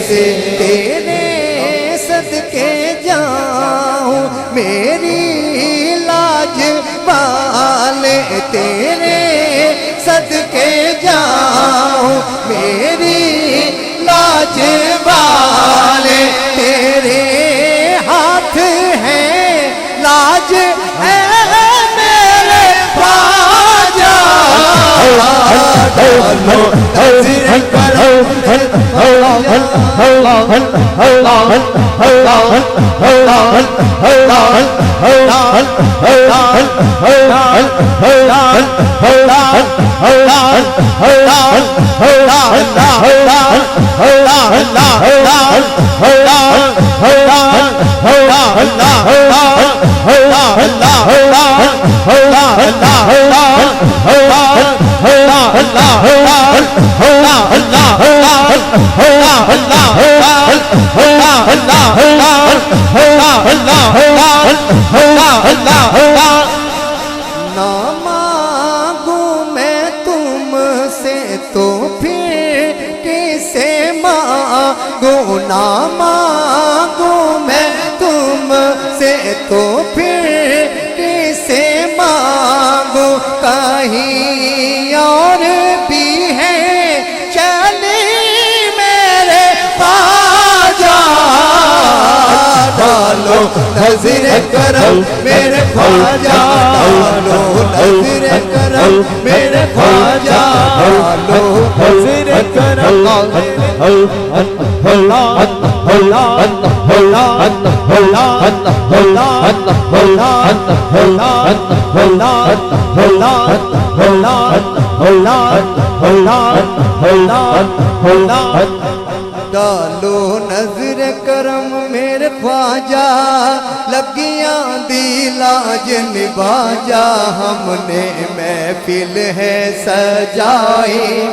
تیرے صدقے جاؤں میری لاج والے تیرے صدقے جاؤں میری لاج والے تیرے ہاتھ ہیں لاج ہے میرے خواجہ نظر کرم نہ مانگوں میں تم سے تو پھر کسے مانگوں نہ مانگوں میں تم سے تو پھر کسے مانگوں کہیں اور بھی ہے چلی میرے خواجہ ڈالو نظر کرم میرے خواجہ ڈالو نظر کرم میرے خواجہ ڈالو نظر کرم ڈالو نظر کرم میرے خواجہ لگیاں دی لاج نبھا جا ہم نے محفل ہے سجائی